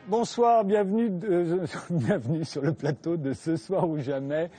Bonsoir, bienvenue sur le plateau de Ce soir ou jamais.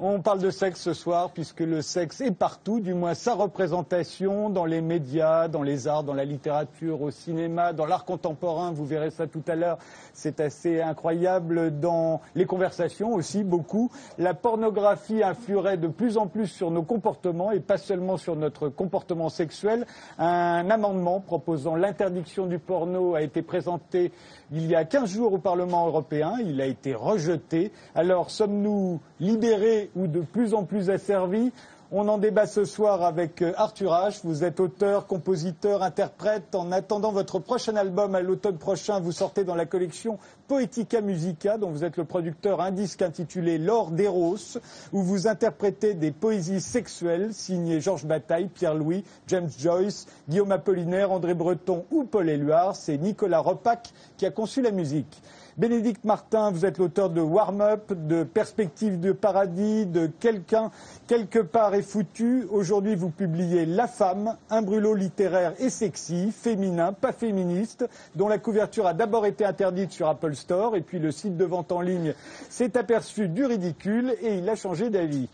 On parle de sexe ce soir puisque le sexe est partout, du moins sa représentation dans les médias, dans les arts, dans la littérature, au cinéma, dans l'art contemporain, vous verrez ça tout à l'heure, c'est assez incroyable, dans les conversations aussi, beaucoup. La pornographie influerait de plus en plus sur nos comportements et pas seulement sur notre comportement sexuel. Un amendement proposant l'interdiction du porno a été présenté il y a 15 jours au Parlement européen, il a été rejeté. Alors sommes-nous libérés ou de plus en plus asservis? On en débat ce soir avec Arthur H. Vous êtes auteur, compositeur, interprète. En attendant votre prochain album à l'automne prochain, vous sortez dans la collection Poetica Musica, dont vous êtes le producteur, un disque intitulé L'Or d'Eros, où vous interprétez des poésies sexuelles signées Georges Bataille, Pierre Louis, James Joyce, Guillaume Apollinaire, André Breton ou Paul Éluard. C'est Nicolas Repac qui a conçu la musique. Bénédicte Martin, vous êtes l'auteur de Warm Up, de Perspectives de Paradis, de Quelqu'un, quelque part est foutu. Aujourd'hui, vous publiez La Femme, un brûlot littéraire et sexy, féminin, pas féministe, dont la couverture a d'abord été interdite sur Apple Store, et puis le site de vente en ligne s'est aperçu du ridicule et il a changé d'avis.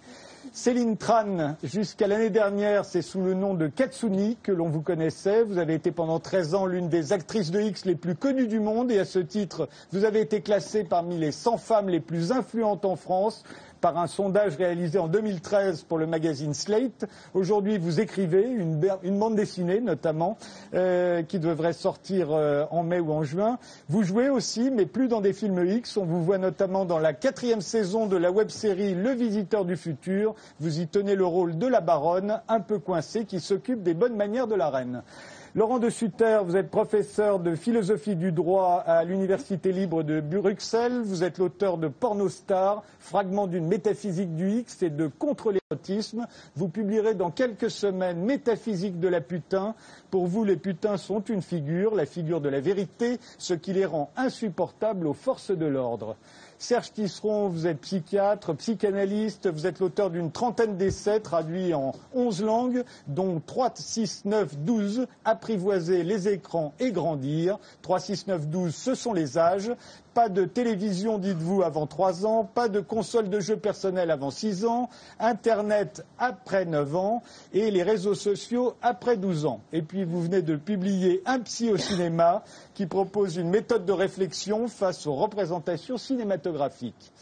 Céline Tran, jusqu'à l'année dernière, c'est sous le nom de Katsuni que l'on vous connaissait. Vous avez été pendant 13 ans l'une des actrices de X les plus connues du monde et à ce titre, vous avez été classée parmi les 100 femmes les plus influentes en France par un sondage réalisé en 2013 pour le magazine Slate. Aujourd'hui, vous écrivez une bande dessinée, notamment, qui devrait sortir en mai ou en juin. Vous jouez aussi, mais plus dans des films X. On vous voit notamment dans la 4e saison de la web-série Le Visiteur du Futur. Vous y tenez le rôle de la baronne, un peu coincée, qui s'occupe des bonnes manières de la reine. Laurent de Sutter, vous êtes professeur de philosophie du droit à l'Université libre de Bruxelles. Vous êtes l'auteur de Pornostar, fragment d'une métaphysique du X et de Contre l'érotisme. Vous publierez dans quelques semaines Métaphysique de la putain. Pour vous, les putains sont une figure, la figure de la vérité, ce qui les rend insupportables aux forces de l'ordre. Serge Tisseron, vous êtes psychiatre, psychanalyste, vous êtes l'auteur d'une trentaine d'essais traduits en 11 langues, dont 3, 6, 9, 12, apprivoiser les écrans et grandir. 3, 6, 9, 12, ce sont les âges. Pas de télévision, dites-vous, avant 3 ans, pas de console de jeux personnels avant 6 ans, Internet après 9 ans et les réseaux sociaux après 12 ans. Et puis vous venez de publier Un psy au cinéma qui propose une méthode de réflexion face aux représentations cinématographiques.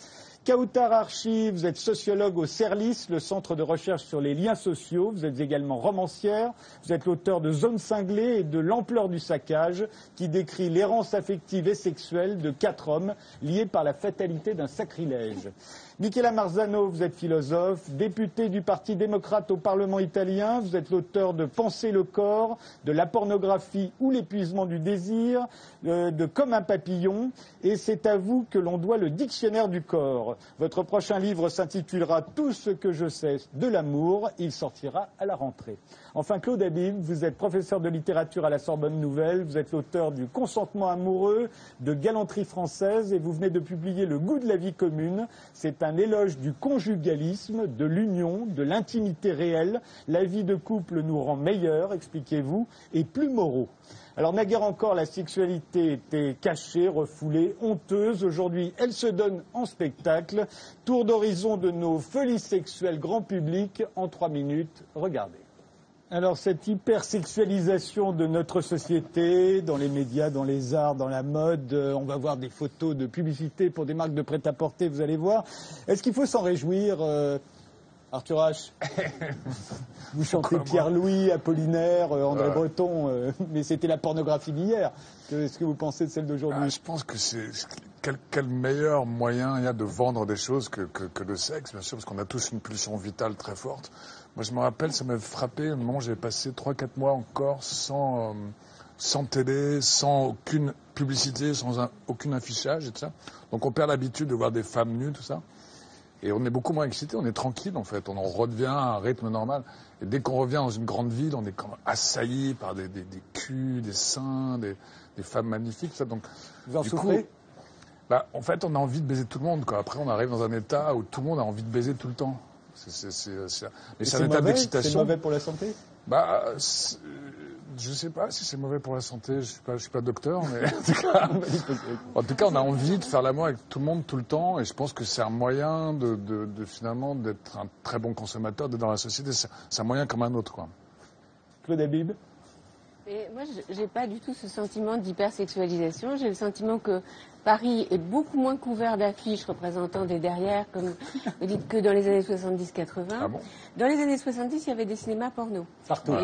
Kautar Archi, vous êtes sociologue au CERLIS, le centre de recherche sur les liens sociaux. Vous êtes également romancière. Vous êtes l'auteur de Zone cinglée et de L'ampleur du saccage, qui décrit l'errance affective et sexuelle de 4 hommes liés par la fatalité d'un sacrilège. Michela Marzano, vous êtes philosophe, député du Parti démocrate au Parlement italien. Vous êtes l'auteur de Penser le corps, de La pornographie ou l'épuisement du désir, de Comme un papillon. Et c'est à vous que l'on doit le dictionnaire du corps. Votre prochain livre s'intitulera Tout ce que je sais de l'amour. Il sortira à la rentrée. Enfin, Claude Habib, vous êtes professeur de littérature à la Sorbonne Nouvelle. Vous êtes l'auteur du Consentement amoureux, de Galanterie française et vous venez de publier Le goût de la vie commune. C'est un éloge du conjugalisme, de l'union, de l'intimité réelle. La vie de couple nous rend meilleurs, expliquez-vous, et plus moraux. Alors naguère encore, la sexualité était cachée, refoulée, honteuse. Aujourd'hui, elle se donne en spectacle. Tour d'horizon de nos folies sexuelles grand public en 3 minutes. Regardez. Alors cette hypersexualisation de notre société, dans les médias, dans les arts, dans la mode, on va voir des photos de publicité pour des marques de prêt-à-porter, vous allez voir. Est-ce qu'il faut s'en réjouir, Arthur H? Vous chantez Pierre Louis, Apollinaire, André Breton, mais c'était la pornographie d'hier. Qu'est-ce que vous pensez de celle d'aujourd'hui? Je pense que c'est... Quel meilleur moyen il y a de vendre des choses que le sexe, bien sûr, parce qu'on a tous une pulsion vitale très forte. Moi, je me rappelle, ça m'a frappé, au moment où j'avais passé 3-4 mois en Corse sans télé, sans aucune publicité, sans aucun affichage et tout ça. Donc on perd l'habitude de voir des femmes nues, tout ça. Et on est beaucoup moins excité, on est tranquille en fait, on en redevient à un rythme normal. Et dès qu'on revient dans une grande ville, on est comme assailli par des culs, des seins, des femmes magnifiques, tout ça. Donc, vous en souffrez? En fait, on a envie de baiser tout le monde, quoi. Après, on arrive dans un état où tout le monde a envie de baiser tout le temps. Mais c'est un état d'excitation. C'est mauvais pour la santé? Je sais pas si c'est mauvais pour la santé. Je suis pas docteur, mais en tout cas, on a envie de faire l'amour avec tout le monde tout le temps. Et je pense que c'est un moyen de finalement d'être un très bon consommateur, d'être dans la société. C'est un moyen comme un autre, quoi. Claude Habib? Et moi, j'ai pas du tout ce sentiment d'hypersexualisation. J'ai le sentiment que Paris est beaucoup moins couvert d'affiches représentant des derrières, comme vous dites, que dans les années 70-80. Ah bon? Dans les années 70, il y avait des cinémas porno. Partout.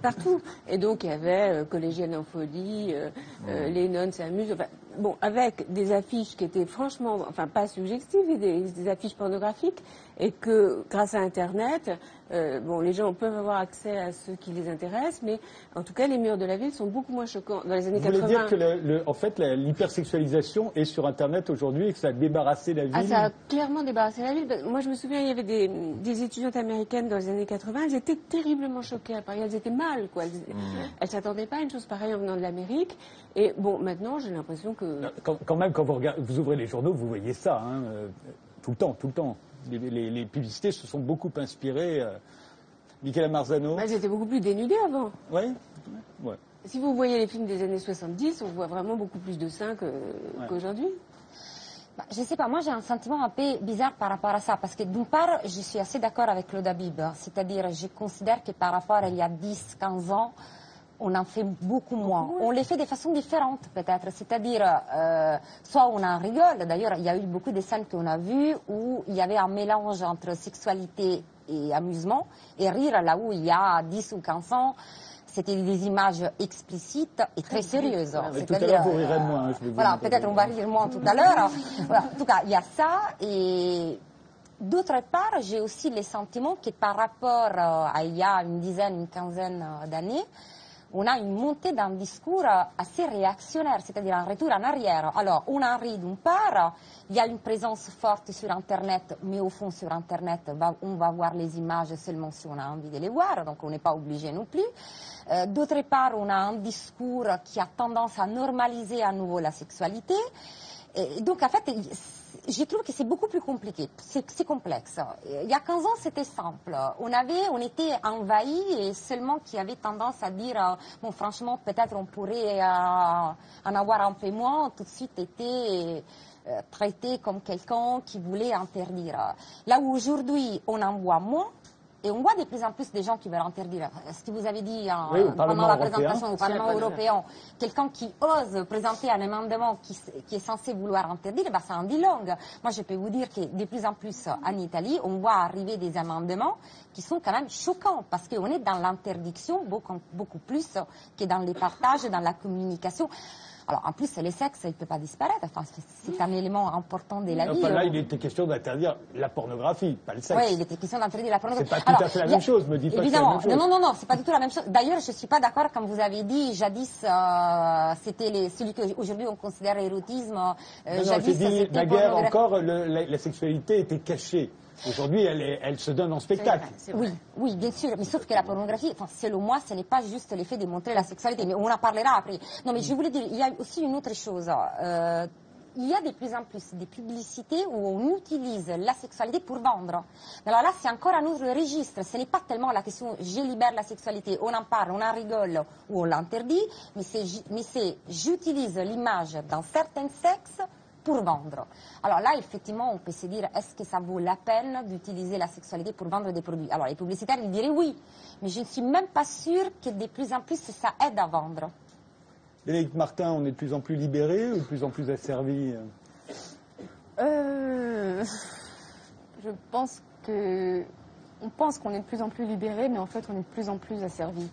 Partout. Et donc, il y avait Collégienne en folie, Les nonnes s'amusent. Enfin, bon, avec des affiches qui étaient franchement, enfin, pas suggestives, et des affiches pornographiques. Et que, grâce à Internet, les gens peuvent avoir accès à ceux qui les intéressent, mais en tout cas, les murs de la ville sont beaucoup moins choquants. Dans les années 80. Vous voulez dire que, en fait, l'hypersexualisation est sur Internet aujourd'hui et que ça a débarrassé la ville? Ah, ça a clairement débarrassé la ville. Moi, je me souviens, il y avait des étudiantes américaines dans les années 80. Elles étaient terriblement choquées à Paris. Elles étaient mal, quoi. Elles s'attendaient pas à une chose pareille en venant de l'Amérique. Et bon, maintenant, j'ai l'impression que... Quand même, quand vous ouvrez les journaux, vous voyez ça, hein, tout le temps, tout le temps. Les publicités se sont beaucoup inspirées. Michela Marzano? Elles étaient beaucoup plus dénudées avant. Oui. Ouais. Si vous voyez les films des années 70, on voit vraiment beaucoup plus de seins qu'aujourd'hui. Je ne sais pas, moi j'ai un sentiment un peu bizarre par rapport à ça, parce que d'une part, je suis assez d'accord avec Claude Habib, c'est-à-dire je considère que par rapport à il y a 10-15 ans, on en fait beaucoup moins. On les fait de façon différente peut-être, c'est-à-dire soit on en rigole, d'ailleurs il y a eu beaucoup de scènes qu'on a vues où il y avait un mélange entre sexualité et amusement, et rire là où il y a 10 ou 15 ans, c'était des images explicites et très sérieuses. Tout à l'heure, vous rirez de moi. Voilà, peut-être on va rire moins tout à l'heure. Voilà, en tout cas, il y a ça. Et d'autre part, j'ai aussi le sentiment que par rapport à il y a une quinzaine d'années, on a une montée d'un discours assez réactionnaire, c'est-à-dire un retour en arrière. Alors, on en rit d'une part, il y a une présence forte sur Internet, mais au fond, sur Internet, on va voir les images seulement si on a envie de les voir, donc on n'est pas obligé non plus. D'autre part, on a un discours qui a tendance à normaliser à nouveau la sexualité. Et donc, en fait, je trouve que c'est beaucoup plus compliqué, c'est complexe. Il y a 15 ans, c'était simple. On était envahis et seulement qui avait tendance à dire, bon, franchement, peut-être on pourrait en avoir un peu moins, tout de suite été traité comme quelqu'un qui voulait interdire. Là où aujourd'hui, on en voit moins, et on voit de plus en plus des gens qui veulent interdire. Ce que vous avez dit pendant la présentation au Parlement européen, quelqu'un qui ose présenter un amendement qui est censé vouloir interdire, ça en dit long. Moi, je peux vous dire que de plus en plus en Italie, on voit arriver des amendements qui sont quand même choquants, parce qu'on est dans l'interdiction beaucoup plus que dans les partages, dans la communication. Alors, en plus, le sexe, il ne peut pas disparaître. Enfin, c'est un élément important de la vie. Là, il était question d'interdire la pornographie, pas le sexe. Oui, il était question d'interdire la pornographie. C'est pas tout à fait la même chose, me dites pas que c'est la même chose. Non, c'est pas du tout la même chose. D'ailleurs, je ne suis pas d'accord quand vous avez dit, jadis, c'était celui qu'aujourd'hui on considère érotisme. J'ai dit, naguère encore, la sexualité était cachée. Aujourd'hui, elle se donne en spectacle. Oui, bien sûr. Mais sauf que la pornographie, selon moi, ce n'est pas juste l'effet de montrer la sexualité. Mais on en parlera après. Non, mais je voulais dire, il y a aussi une autre chose. Il y a de plus en plus des publicités où on utilise la sexualité pour vendre. Alors là, c'est encore un autre registre. Ce n'est pas tellement la question je libère la sexualité, on en parle, on en rigole ou on l'interdit, mais c'est j'utilise l'image d'un certain sexe pour vendre. Alors là, effectivement, on peut se dire, est-ce que ça vaut la peine d'utiliser la sexualité pour vendre des produits? Alors les publicitaires, ils diraient oui, mais je ne suis même pas sûre que de plus en plus ça aide à vendre. Bénédicte Martin, on est de plus en plus libérés ou de plus en plus asservis? Je pense on pense qu'on est de plus en plus libérés, mais en fait, on est de plus en plus asservis.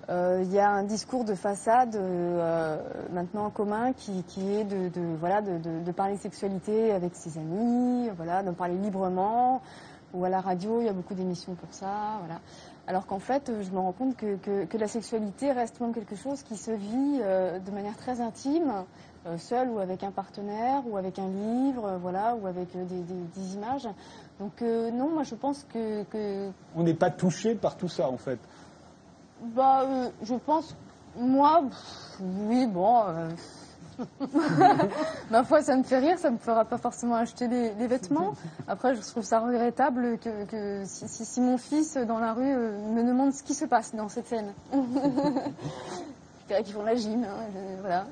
Il y a un discours de façade maintenant commun qui est de parler sexualité avec ses amis, d'en parler librement. Ou à la radio, il y a beaucoup d'émissions pour ça. Alors qu'en fait, je me rends compte que la sexualité reste même quelque chose qui se vit de manière très intime, seul ou avec un partenaire, ou avec un livre, voilà, ou avec des images. Donc non, moi je pense que... On n'est pas touché par tout ça, en fait. Bah, je pense, moi, oui, bon... Ma foi, ça me fait rire, ça me fera pas forcément acheter les vêtements. Après, je trouve ça regrettable que si mon fils dans la rue me demande ce qui se passe dans cette scène. Je dirais qu'ils font la gym, hein, voilà.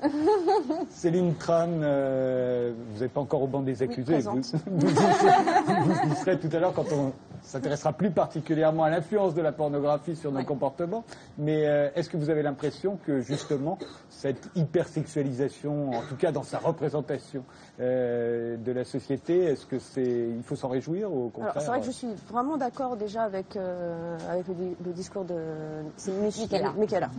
Céline Tran, vous n'êtes pas encore au banc des accusés. Oui, vous y serez tout à l'heure quand on s'intéressera plus particulièrement à l'influence de la pornographie sur nos comportements. Mais est-ce que vous avez l'impression que justement cette hypersexualisation, en tout cas dans sa représentation de la société, est-ce que il faut s'en réjouir ou au contraire? C'est vrai que je suis vraiment d'accord déjà avec le discours de Michaela.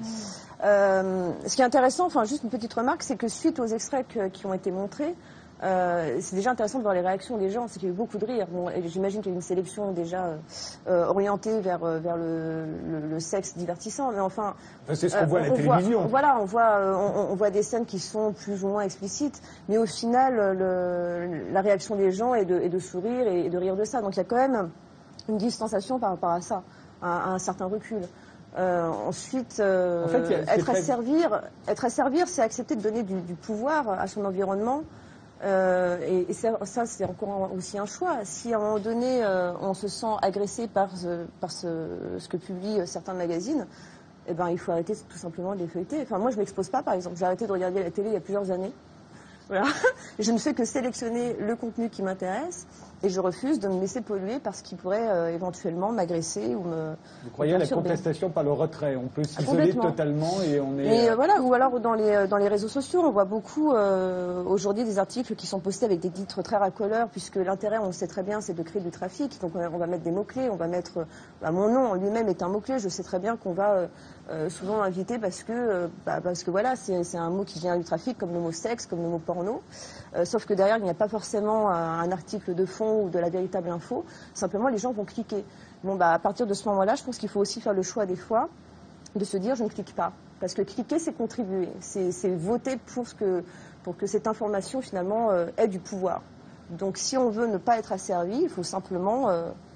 Ce qui est intéressant, enfin juste une petite remarque, c'est que suite aux extraits qui ont été montrés, c'est déjà intéressant de voir les réactions des gens, c'est qu'il y a eu beaucoup de rire. Bon, j'imagine qu'il y a eu une sélection déjà orientée vers le sexe divertissant, mais enfin... c'est ce qu'on voit à la télévision. On voit des scènes qui sont plus ou moins explicites, mais au final, la réaction des gens est de sourire et de rire de ça. Donc il y a quand même une distanciation par rapport à ça, à un certain recul. Ensuite, être à servir, c'est accepter de donner du pouvoir à son environnement. Et ça, c'est encore aussi un choix. Si à un moment donné, on se sent agressé par ce que publient certains magazines, eh ben, il faut arrêter tout simplement de les feuilleter. Enfin, moi, je m'expose pas, par exemple. J'ai arrêté de regarder la télé il y a plusieurs années. Voilà. Je ne fais que sélectionner le contenu qui m'intéresse et je refuse de me laisser polluer parce qu'il pourrait éventuellement m'agresser ou me... Vous croyez à la contestation par le retrait? On peut s'isoler totalement et on est... Ou alors dans les réseaux sociaux, on voit beaucoup aujourd'hui des articles qui sont postés avec des titres très racoleurs puisque l'intérêt, on le sait très bien, c'est de créer du trafic. Donc on va mettre des mots-clés, on va mettre... mon nom en lui-même est un mot-clé, je sais très bien qu'on va souvent inviter parce que voilà, c'est un mot qui vient du trafic comme le mot sexe, comme le mot porno. Sauf que derrière, il n'y a pas forcément un article de fond ou de la véritable info. Simplement, les gens vont cliquer. Bon, à partir de ce moment-là, je pense qu'il faut aussi faire le choix des fois de se dire je ne clique pas. Parce que cliquer, c'est contribuer. C'est voter pour que cette information, finalement, ait du pouvoir. Donc, si on veut ne pas être asservi, il faut simplement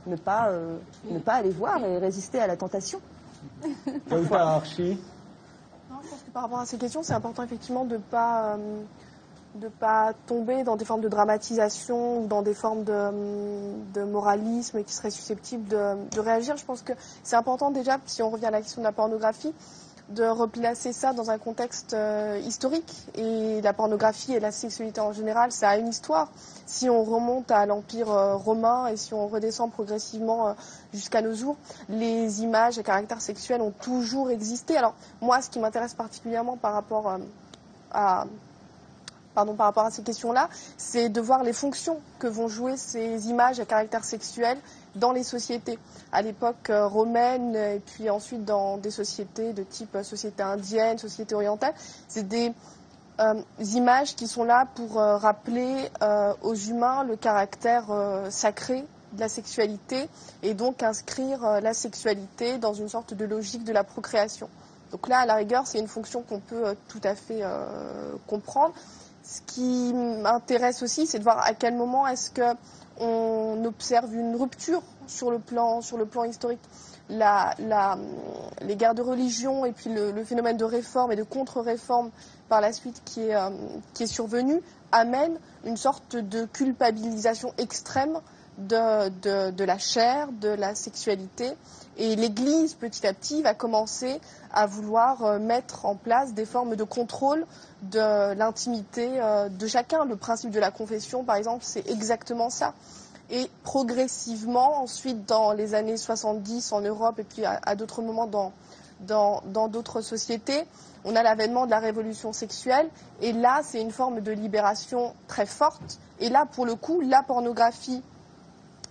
ne pas aller voir et résister à la tentation. Archie. Non, je pense que par rapport à ces questions, c'est important effectivement de pas tomber dans des formes de dramatisation ou dans des formes de moralisme qui seraient susceptibles de réagir. Je pense que c'est important déjà, si on revient à la question de la pornographie, de replacer ça dans un contexte historique. Et la pornographie et la sexualité en général, ça a une histoire. Si on remonte à l'Empire romain et si on redescend progressivement jusqu'à nos jours, les images à caractère sexuel ont toujours existé. Alors moi, ce qui m'intéresse particulièrement par rapport à ces questions-là, c'est de voir les fonctions que vont jouer ces images à caractère sexuel dans les sociétés. À l'époque romaine et puis ensuite dans des sociétés de type société indienne, société orientale, c'est des images qui sont là pour rappeler aux humains le caractère sacré de la sexualité et donc inscrire la sexualité dans une sorte de logique de la procréation. Donc là, à la rigueur, c'est une fonction qu'on peut tout à fait comprendre. Ce qui m'intéresse aussi, c'est de voir à quel moment est-ce qu'on observe une rupture sur le plan historique. Les guerres de religion et puis le phénomène de réforme et de contre-réforme par la suite qui est survenu amène une sorte de culpabilisation extrême de la chair, de la sexualité. Et l'Église, petit à petit, va commencer à vouloir mettre en place des formes de contrôle de l'intimité de chacun. Le principe de la confession, par exemple, c'est exactement ça. Et progressivement, ensuite, dans les années 70 en Europe et puis à d'autres moments dans d'autres sociétés, on a l'avènement de la révolution sexuelle. Et là, c'est une forme de libération très forte. Et là, pour le coup, la pornographie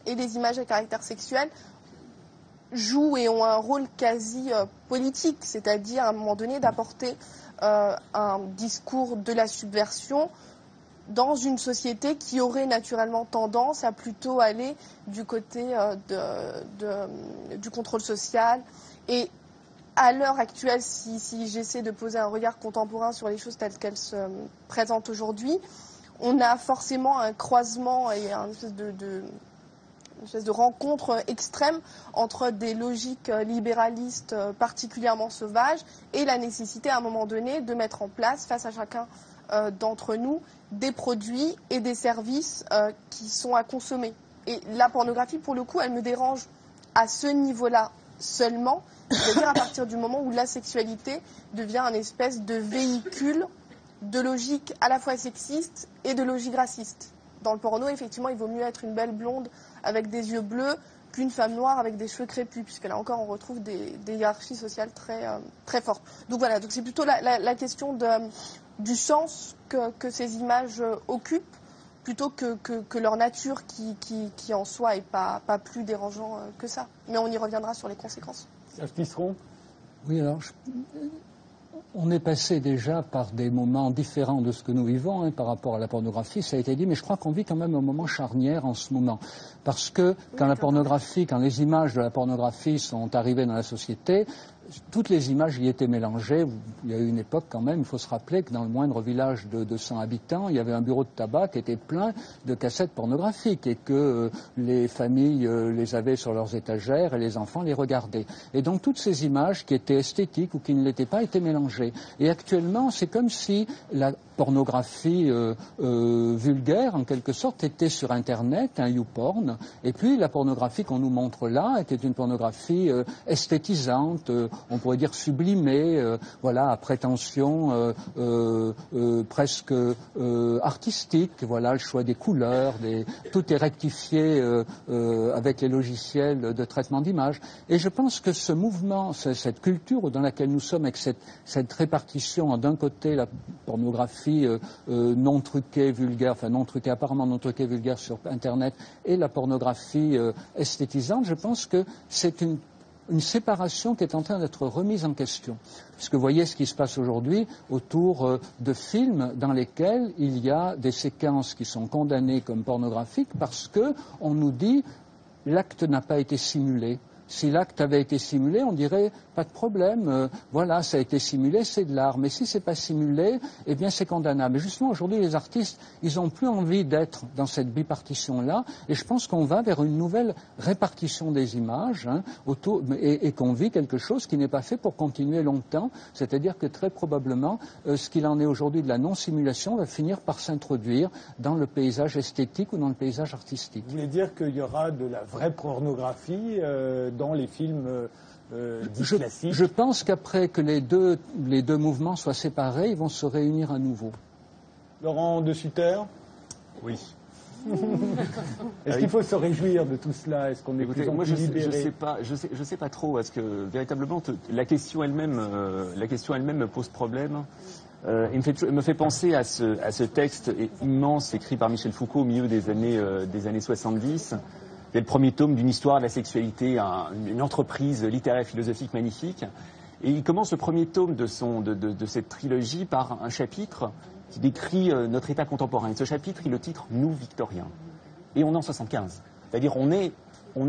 et les images à caractère sexuel jouent et ont un rôle quasi politique, c'est-à-dire à un moment donné d'apporter un discours de la subversion dans une société qui aurait naturellement tendance à plutôt aller du côté du contrôle social. Et à l'heure actuelle, si j'essaie de poser un regard contemporain sur les choses telles qu'elles se présentent aujourd'hui, on a forcément un croisement et une espèce de rencontre extrême entre des logiques libéralistes particulièrement sauvages et la nécessité à un moment donné de mettre en place face à chacun d'entre nous des produits et des services qui sont à consommer. Et la pornographie, pour le coup, elle me dérange à ce niveau-là seulement, c'est-à-dire à partir du moment où la sexualité devient une espèce de véhicule de logique à la fois sexiste et de logique raciste. Dans le porno, effectivement, il vaut mieux être une belle blonde avec des yeux bleus qu'une femme noire avec des cheveux crépus, puisque là encore, on retrouve des hiérarchies sociales très fortes. Donc voilà, donc c'est plutôt la question du sens que ces images occupent, plutôt que leur nature qui en soi est pas plus dérangeant que ça. Mais on y reviendra sur les conséquences. Oui, alors, on est passé déjà par des moments différents de ce que nous vivons par rapport à la pornographie, ça a été dit, mais je crois qu'on vit quand même un moment charnière en ce moment. Parce que quand les images de la pornographie sont arrivées dans la société, toutes les images y étaient mélangées. Il y a eu une époque quand même, il faut se rappeler que dans le moindre village de 200 habitants, il y avait un bureau de tabac qui était plein de cassettes pornographiques et que les familles les avaient sur leurs étagères et les enfants les regardaient. Et donc toutes ces images qui étaient esthétiques ou qui ne l'étaient pas étaient mélangées. Et actuellement, c'est comme si la pornographie vulgaire, en quelque sorte, était sur Internet, un YouPorn, et puis la pornographie qu'on nous montre là était une pornographie esthétisante, on pourrait dire sublimée, voilà, à prétention presque artistique, voilà, le choix des couleurs, tout est rectifié avec les logiciels de traitement d'image. Et je pense que ce mouvement, cette culture dans laquelle nous sommes, avec cette répartition, d'un côté la pornographie non truquée, vulgaire, enfin non truquée, apparemment non truquée, vulgaire sur Internet, et la pornographie esthétisante, je pense que c'est une séparation qui est en train d'être remise en question. Puisque vous voyez ce qui se passe aujourd'hui autour de films dans lesquels il y a des séquences qui sont condamnées comme pornographiques parce qu'on nous dit l'acte n'a pas été simulé. Si l'acte avait été simulé, on dirait pas de problème, voilà, ça a été simulé, c'est de l'art. Mais si c'est pas simulé, eh bien c'est condamnable. Mais justement, aujourd'hui, les artistes, ils ont plus envie d'être dans cette bipartition-là, et je pense qu'on va vers une nouvelle répartition des images, et qu'on vit quelque chose qui n'est pas fait pour continuer longtemps. C'est-à-dire que très probablement, ce qu'il en est aujourd'hui de la non-simulation va finir par s'introduire dans le paysage esthétique ou dans le paysage artistique. Vous voulez dire qu'il y aura de la vraie pornographie dans les films classiques? Je pense qu'après que les deux mouvements soient séparés, ils vont se réunir à nouveau. Laurent de Sutter? Oui. Est-ce qu'il faut se réjouir de tout cela? Est-ce qu'on est plus en plus libéré? Je sais pas trop, parce que véritablement la question elle-même me pose problème. Il me fait penser à ce texte immense écrit par Michel Foucault au milieu des années 70. C'est le premier tome d'une histoire de la sexualité, une entreprise littéraire philosophique magnifique. Et il commence le premier tome de cette trilogie par un chapitre qui décrit notre état contemporain. Et ce chapitre, il le titre « Nous, Victoriens ». Et on est en 75. C'est-à-dire on est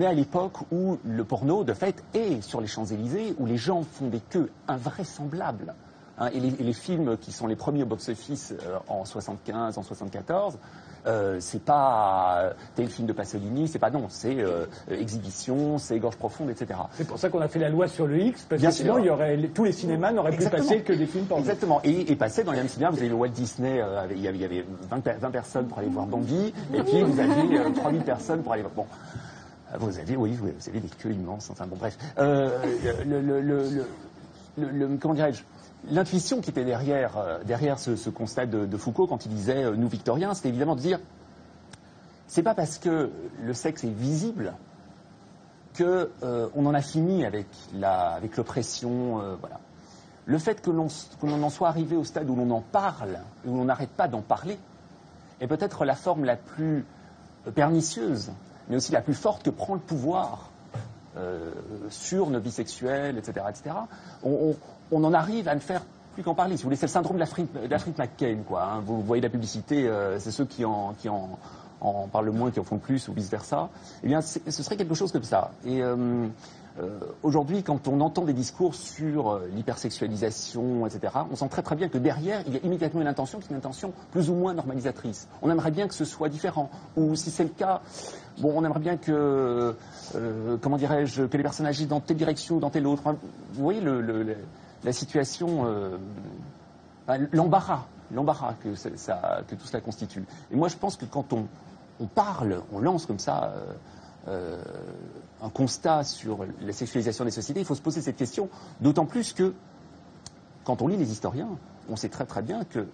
à l'époque où le porno, de fait, est sur les Champs-Élysées, où les gens font des queues invraisemblables. Hein, et les films qui sont les premiers au box-office en 75, en 74, c'est pas tel film de Pasolini, c'est Exhibition, c'est Gorge profonde, etc. C'est pour ça qu'on a fait la loi sur le X, parce Bien que sinon tous les cinémas n'auraient pu passer que des films porno. Exactement, et passer dans les mêmes cinémas, vous avez le Walt Disney, il y avait 20 personnes pour aller voir Bambi, et puis vous aviez 3000 personnes pour aller voir... Bon, vous avez des queues immenses, enfin bon, bref. Comment dirais-je, l'intuition qui était derrière ce constat de Foucault quand il disait nous Victoriens, c'était évidemment de dire c'est pas parce que le sexe est visible que on en a fini avec l'oppression, voilà. Le fait que l'on en soit arrivé au stade où l'on en parle, où l'on n'arrête pas d'en parler, est peut-être la forme la plus pernicieuse, mais aussi la plus forte que prend le pouvoir sur nos vies sexuelles, etc., etc. On en arrive à ne faire plus qu'en parler. Si vous voulez, c'est le syndrome d'Afrique McCain, quoi. Hein. Vous voyez la publicité, c'est ceux qui en parlent le moins qui en font le plus, ou vice-versa. Eh bien, ce serait quelque chose comme ça. Et aujourd'hui, quand on entend des discours sur l'hypersexualisation, etc., on sent très très bien que derrière, il y a immédiatement une intention qui est une intention plus ou moins normalisatrice. On aimerait bien que ce soit différent. Ou si c'est le cas, bon, on aimerait bien que, comment dirais-je, que les personnes agissent dans telle direction ou dans telle autre. Enfin, vous voyez la situation, l'embarras que tout cela constitue. Et moi, je pense que quand on parle, on lance comme ça un constat sur la sexualisation des sociétés, il faut se poser cette question, d'autant plus que, quand on lit les historiens, on sait très très bien que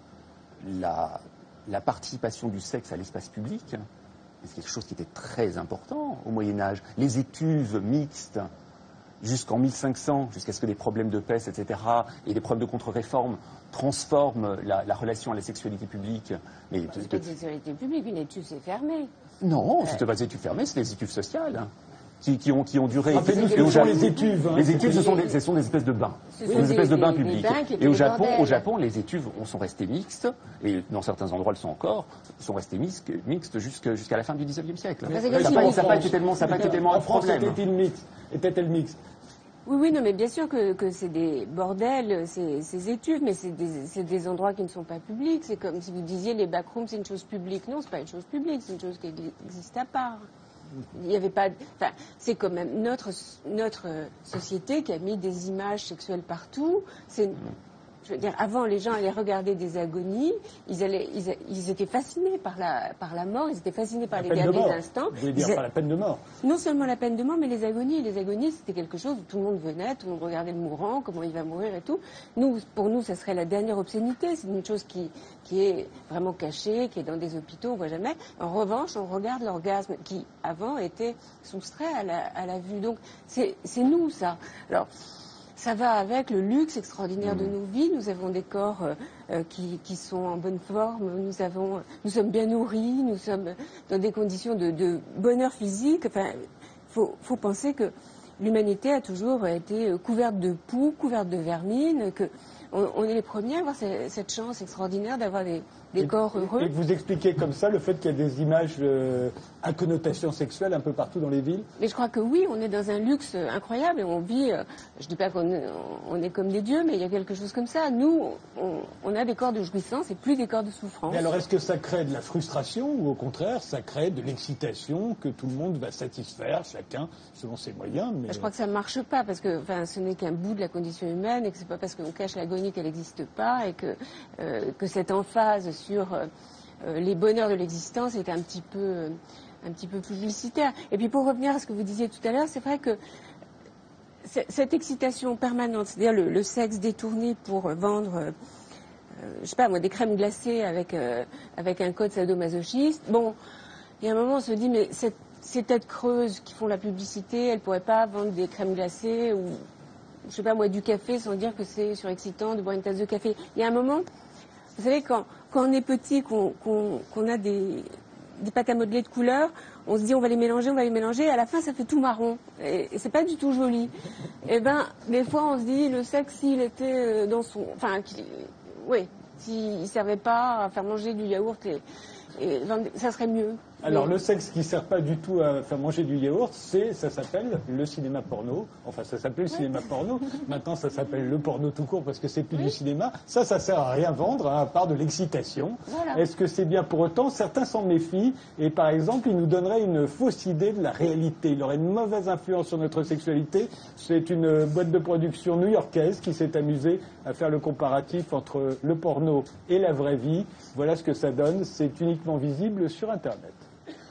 la participation du sexe à l'espace public, c'est quelque chose qui était très important au Moyen-Âge. Les étuves mixtes, jusqu'en 1500, jusqu'à ce que des problèmes de peste, etc., et des problèmes de contre-réforme transforment la relation à la sexualité publique. Mais c'est pas une sexualité publique, une étuve c'est fermé. Non, c'était pas des étuves fermées, c'est des étuves sociales. Qui ont duré. Rappelez-nous ce sont les étuves. Les étuves, ce sont des espèces de bains. Des espèces de bains publics. Et au Japon, les étuves sont restées mixtes, et dans certains endroits, elles sont encore, sont restées mixtes jusqu'à la fin du XIXe siècle. Ça n'a pas été tellement un problème. Était-elle mixte? Oui, non, mais bien sûr que c'est des bordels, ces études, mais c'est des endroits qui ne sont pas publics. C'est comme si vous disiez les backrooms, c'est une chose publique. Non, c'est pas une chose publique, c'est une chose qui existe à part. Il n'y avait pas. Enfin, c'est quand même notre société qui a mis des images sexuelles partout. Je veux dire, avant, les gens allaient regarder des agonies, ils étaient fascinés par la mort, ils étaient fascinés par les derniers instants. Vous voulez dire par la peine de mort? Non seulement la peine de mort, mais les agonies. Les agonies, c'était quelque chose où tout le monde venait, tout le monde regardait le mourant, comment il va mourir et tout. Pour nous, ça serait la dernière obscénité. C'est une chose qui est vraiment cachée, qui est dans des hôpitaux, on ne voit jamais. En revanche, on regarde l'orgasme qui, avant, était soustrait à la vue. Donc, c'est nous, ça. Alors, ça va avec le luxe extraordinaire de nos vies. Nous avons des corps qui sont en bonne forme. Nous sommes bien nourris. Nous sommes dans des conditions de bonheur physique. Enfin, faut penser que l'humanité a toujours été couverte de poux, couverte de vermine. On est les premiers à avoir cette chance extraordinaire d'avoir des corps heureux. Et vous expliquez comme ça le fait qu'il y a des images à connotation sexuelle un peu partout dans les villes? Mais je crois que oui, on est dans un luxe incroyable et on vit, je ne dis pas qu'on est comme des dieux, mais il y a quelque chose comme ça. Nous, on a des corps de jouissance et plus des corps de souffrance. Mais alors est-ce que ça crée de la frustration ou au contraire ça crée de l'excitation que tout le monde va satisfaire, chacun selon ses moyens? Je crois que ça ne marche pas parce que ce n'est qu'un bout de la condition humaine et que ce n'est pas parce qu'on cache l'agonie qu'elle n'existe pas et que cette emphase sur les bonheurs de l'existence est un petit peu publicitaire. Et puis pour revenir à ce que vous disiez tout à l'heure, c'est vrai que cette excitation permanente, c'est-à-dire le sexe détourné pour vendre, je sais pas moi, des crèmes glacées avec un code sadomasochiste. Bon, il y a un moment on se dit mais ces têtes creuses qui font la publicité, elles pourraient pas vendre des crèmes glacées ou je sais pas moi du café sans dire que c'est surexcitant de boire une tasse de café. Il y a un moment, vous savez quand on est petit, qu'on a des pâtes à modeler de couleur, on se dit on va les mélanger, et à la fin ça fait tout marron. Et c'est pas du tout joli. Et des fois on se dit le sexe s'il était dans son... s'il servait pas à faire manger du yaourt, ça serait mieux. Alors le sexe qui ne sert pas du tout à faire manger du yaourt, ça s'appelle le cinéma porno. Enfin ça s'appelait le cinéma porno. Maintenant ça s'appelle le porno tout court parce que c'est plus du cinéma. Ça sert à rien vendre à part de l'excitation. Voilà. Est-ce que c'est bien pour autant? Certains s'en méfient et par exemple ils nous donneraient une fausse idée de la réalité. Il aurait une mauvaise influence sur notre sexualité. C'est une boîte de production new-yorkaise qui s'est amusée à faire le comparatif entre le porno et la vraie vie. Voilà ce que ça donne. C'est uniquement visible sur Internet.